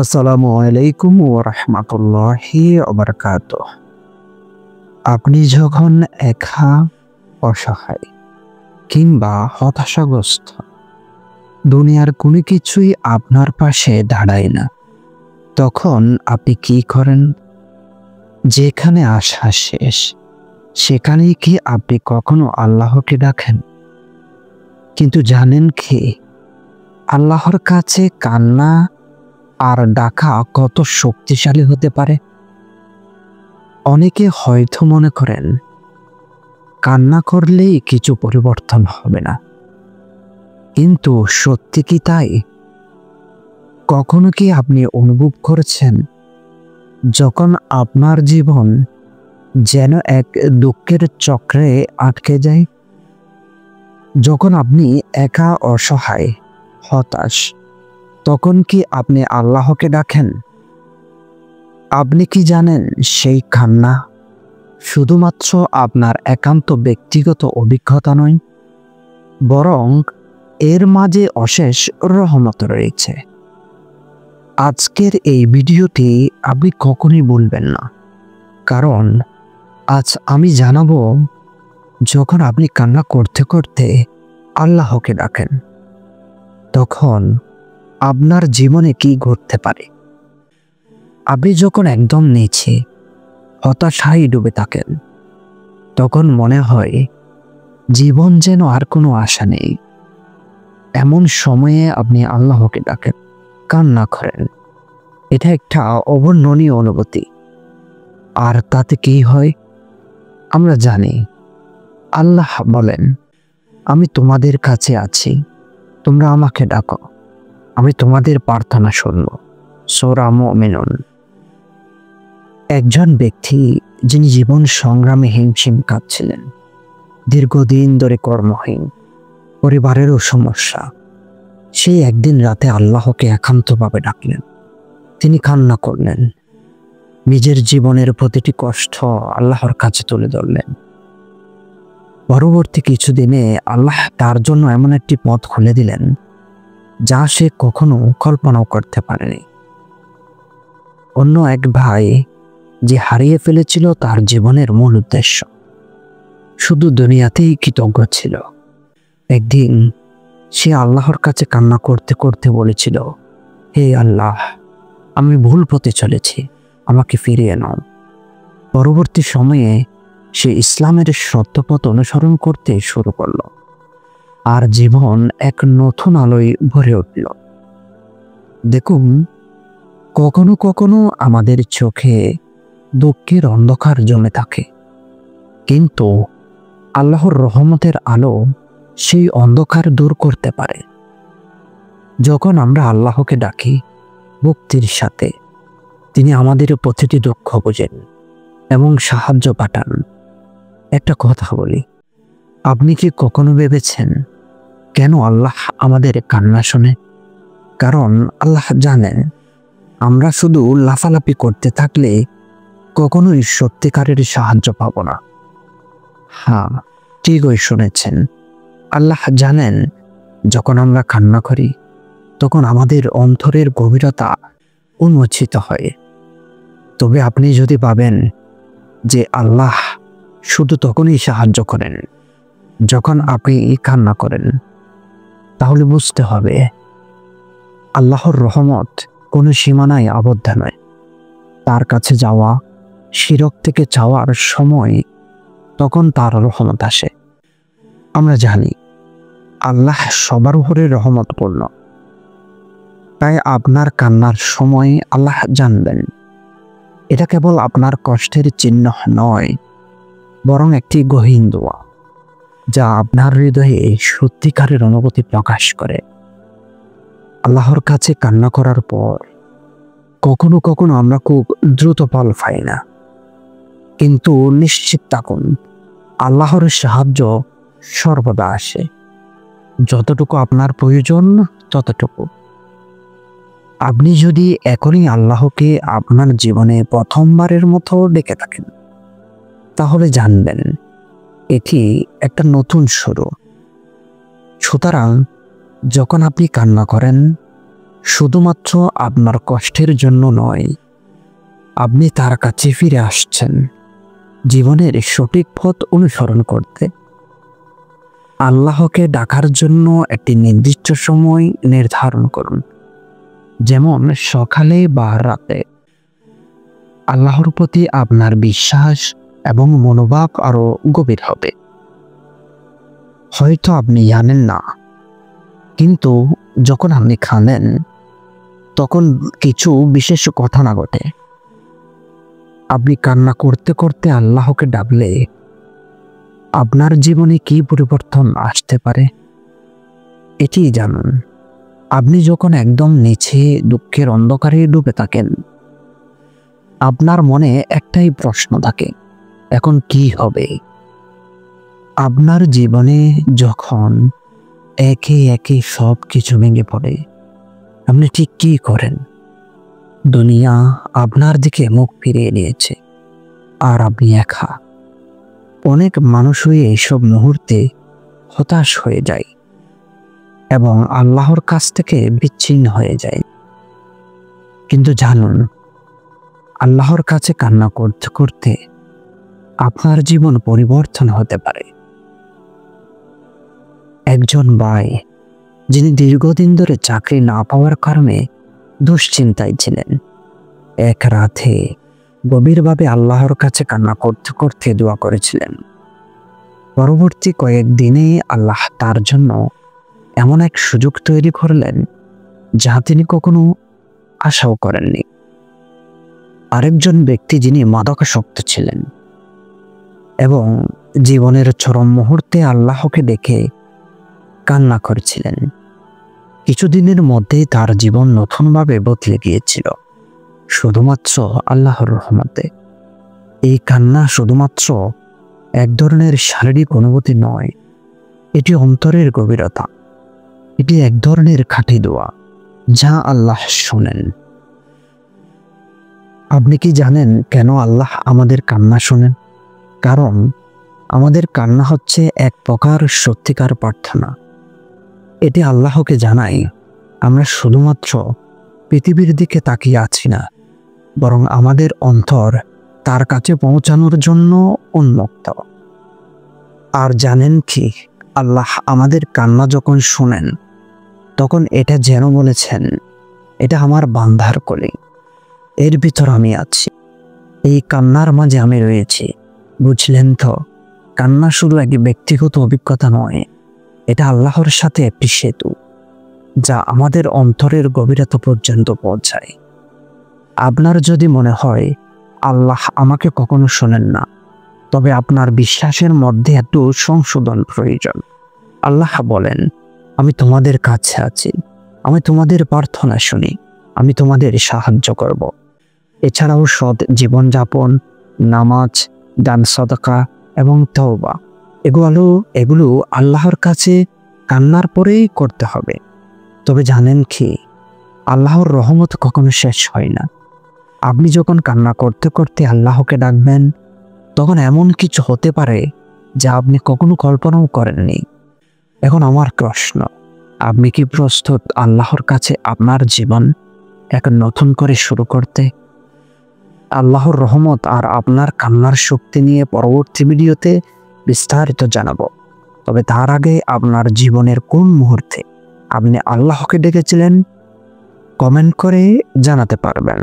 আসসালামু আলাইকুম ওয়া রাহমাতুল্লাহি ওয়া বারাকাতুহু। আপনি যখন একা, অসহায় কিংবা হতাশাগ্রস্ত, দুনিয়ার কোনো কিছুই আপনার পাশে দাঁড়ায় না, তখন আপনি কি করেন? যেখানে আশা শেষ, সেখানেই কি আপনি কখনো আল্লাহকে ডাকেন? কিন্তু জানেন কি, আল্লাহর কাছে কান্না আর ডাকা কত শক্তিশালী হতে পারে? অনেকে হয়তো মনে করেন কান্না করলেই কিছু পরিবর্তন হবে না, কিন্তু সত্যি কি তাই? কখনো কি আপনি অনুভব করেছেন যখন আপনার জীবন যেন এক দুঃখের চক্রে আটকে যায়, যখন আপনি একা, অসহায়, হতাশ, তখন কি আপনি আল্লাহকে ডাকেন? আপনি কি জানেন সেই কান্না শুধুমাত্র আপনার একান্ত ব্যক্তিগত অভিজ্ঞতা নয়, বরং এর মাঝে অশেষ রহমত রয়েছে। আজকের এই ভিডিওটি আপনি কখনোই ভুলবেন না, কারণ আজ আমি জানাবো যখন আপনি কান্না করতে করতে আল্লাহকে ডাকেন, তখন আপনার জীবনে কি ঘটতে পারে। আপনি যখন একদম নিচে হতাশায় ডুবে থাকেন, তখন মনে হয় জীবন যেন আর কোনো আশা নেই। এমন সময়ে আপনি আল্লাহকে ডাকেন, কান্না করেন। এটা একটা অবর্ণনীয় অনুভূতি। আর তাতে কি হয় আমরা জানি। আল্লাহ বলেন, আমি তোমাদের কাছে আছি, তোমরা আমাকে ডাকো, আমি তোমাদের প্রার্থনা শুনব। সূরা মুমিনুন। একজন ব্যক্তি যিনি জীবন সংগ্রামে হিমশিম কাঁপছিলেন, দীর্ঘদিন ধরে কর্মহীন, পরিবারেরও সমস্যা, সেই একদিন রাতে আল্লাহকে একান্তভাবে ডাকলেন। তিনি কান্না করলেন, নিজের জীবনের প্রতিটি কষ্ট আল্লাহর কাছে তুলে ধরলেন। পরবর্তী কিছুদিনে আল্লাহ তার জন্য এমন একটি পথ খুলে দিলেন যা সে কখনো কল্পনাও করতে পারেনি। অন্য এক ভাই যে হারিয়ে ফেলেছিল তার জীবনের মূল উদ্দেশ্য, শুধু দুনিয়াতেই কৃতজ্ঞ ছিল, একদিন সে আল্লাহর কাছে কান্না করতে করতে বলেছিল, হে আল্লাহ, আমি ভুল পথে চলেছি, আমাকে ফিরিয়ে নাও। পরবর্তী সময়ে সে ইসলামের সত্যপথ অনুসরণ করতে শুরু করল, আর জীবন এক নতুন আলোয় ভরে উঠল। দেখুন, কখনো কখনো আমাদের চোখে দুঃখের অন্ধকার জমে থাকে, কিন্তু আল্লাহর রহমতের আলো সেই অন্ধকার দূর করতে পারে। যখন আমরা আল্লাহকে ডাকি ভক্তির সাথে, তিনি আমাদের প্রতিটি দুঃখ বোঝেন এবং সাহায্য পাঠান। একটা কথা বলি, আপনি কি কখনো ভেবেছেন কেন আল্লাহ আমাদের কান্না শোনে? কারণ আল্লাহ জানেন আমরা শুধু লাফালাফি করতে থাকলে কখনোই সত্যিকারের সাহায্য পাব না। হ্যাঁ, ঠিকই শুনেছেন। আল্লাহ জানেন যখন আমরা কান্না করি, তখন আমাদের অন্তরের গভীরতা উন্মোচিত হয়। তবে আপনি যদি ভাবেন যে আল্লাহ শুধু তখনই সাহায্য করেন যখন আপনি কান্না করেন, তাহলে বুঝতে হবে আল্লাহর রহমত কোনো সীমানায় আবদ্ধ নয়। তার কাছে যাওয়া, শিরক থেকে চাওয়ার সময় তখন তার রহমত আসে। আমরা জানি আল্লাহ সবার উপরে রহমতপূর্ণ, তাই আপনার কান্নার সময় আল্লাহ জানবেন। এটা কেবল আপনার কষ্টের চিহ্ন নয়, বরং একটি গহীন দোয়া যা আপনার হৃদয়ে সত্যিকারের অনুভূতি প্রকাশ করে। আল্লাহর কাছে কান্না করার পর কখনো কখনো আমরা খুব দ্রুত ফল পাই না, কিন্তু নিশ্চিত থাকুন আল্লাহর সাহায্য সর্বদা আসে। যতটুকু আপনার প্রয়োজন ততটুকু। আপনি যদি এখনই আল্লাহকে আপনার জীবনে প্রথমবারের মতো ডেকে থাকেন, তাহলে জানবেন এটি একটা নতুন শুরু। সুতরাং যখন আপনি কান্না করেন, শুধুমাত্র আপনার কষ্টের জন্য নয়, আপনি তার কাছে ফিরে আসছেন জীবনের সঠিক পথ অনুসরণ করতে। আল্লাহকে ডাকার জন্য একটি নির্দিষ্ট সময় নির্ধারণ করুন, যেমন সকালে বা রাতে। আল্লাহর প্রতি আপনার বিশ্বাস এবং মনোভাব আরো গভীর হবে। হয়তো আপনি জানেন না, কিন্তু যখন আপনি কাঁদেন তখন কিছু বিশেষ ঘটনা ঘটে। আপনি কান্না করতে করতে আল্লাহকে ডাকলে আপনার জীবনে কি পরিবর্তন আসতে পারে এটি জানুন। আপনি যখন একদম নিচে দুঃখের অন্ধকারে ডুবে থাকেন, আপনার মনে একটাই প্রশ্ন থাকে, এখন কি হবে? আপনার জীবনে যখন একে একে সব কিছু ভেঙে পড়ে, আপনি ঠিক কি করেন? দুনিয়া আপনার দিকে মুখ ফিরিয়ে নিয়েছে আর আপনি একা। অনেক মানুষই এইসব মুহূর্তে হতাশ হয়ে যায় এবং আল্লাহর কাছ থেকে বিচ্ছিন্ন হয়ে যায়। কিন্তু জানুন, আল্লাহর কাছে কান্না করতে করতে আপনার জীবন পরিবর্তন হতে পারে। একজন ভাই, যিনি দীর্ঘদিন ধরে চাকরি না পাওয়ার কারণে দুশ্চিন্তায় ছিলেন, এক রাতে গভীরভাবে আল্লাহর কাছে কান্না করতে করতে দোয়া করেছিলেন। পরবর্তী কয়েকদিনে আল্লাহ তার জন্য এমন এক সুযোগ তৈরি করলেন যা তিনি কখনো আশাও করেননি। আরেকজন ব্যক্তি, যিনি মাদকাসক্ত ছিলেন এবং জীবনের চরম মুহূর্তে আল্লাহকে দেখে কান্না করেছিলেন, কিছুদিনের মধ্যেই তার জীবন নতুনভাবে বদলে গিয়েছিল, শুধুমাত্র আল্লাহর রহমতে। এই কান্না শুধুমাত্র এক ধরনের শারীরিক অনুভূতি নয়, এটি অন্তরের গভীরতা। এটি এক ধরনের খাঁটি দোয়া যা আল্লাহ শোনেন। আপনি কি জানেন কেন আল্লাহ আমাদের কান্না শোনেন? কারণ আমাদের কান্না হচ্ছে এক প্রকার সত্যিকার প্রার্থনা। এটি আল্লাহকে জানাই আমরা শুধুমাত্র পৃথিবীর দিকে তাকিয়ে আছি না, বরং আমাদের অন্তর তার কাছে পৌঁছানোর জন্য উন্মুক্ত। আর জানেন কি, আল্লাহ আমাদের কান্না যখন শোনেন, তখন এটা যেন বলেছেন, এটা আমার বান্দার কলি, এর ভিতর আমি আছি, এই কান্নার মাঝে আমি রয়েছি। বুঝলেন তো, কান্না শুধু এক ব্যক্তিগত অভিজ্ঞতা নয়, এটা আল্লাহর সাথে একটি সেতু যা আমাদের অন্তরের গভীরতা পর্যন্ত পৌঁছায়। আপনার যদি মনে হয় আল্লাহ আমাকে কখনো শোনেন না, তবে আপনার বিশ্বাসের মধ্যে একটু সংশোধন প্রয়োজন। আল্লাহ বলেন, আমি তোমাদের কাছে আছি, আমি তোমাদের প্রার্থনা শুনি, আমি তোমাদের সাহায্য করব। এছাড়াও সৎ জীবনযাপন, নামাজ, দান সাদাকা এবং তওবা, এগুলো আল্লাহর কাছে কান্নার পরেই করতে হবে। তবে জানেন কি, আল্লাহর রহমত কখনো শেষ হয় না। আপনি যখন কান্না করতে করতে আল্লাহকে ডাকবেন, তখন এমন কিছু হতে পারে যা আপনি কখনো কল্পনাও করেননি। এখন আমার প্রশ্ন, আপনি কি প্রস্তুত আল্লাহর কাছে আপনার জীবন এক নতুন করে শুরু করতে? আল্লাহর রহমত আর আপনার কান্নার শক্তি নিয়ে পরবর্তী ভিডিওতে বিস্তারিত জানাবো। তবে তার আগে আপনার জীবনের কোন মুহূর্তে আপনি আল্লাহকে ডেকেছিলেন, কমেন্ট করে জানাতে পারবেন।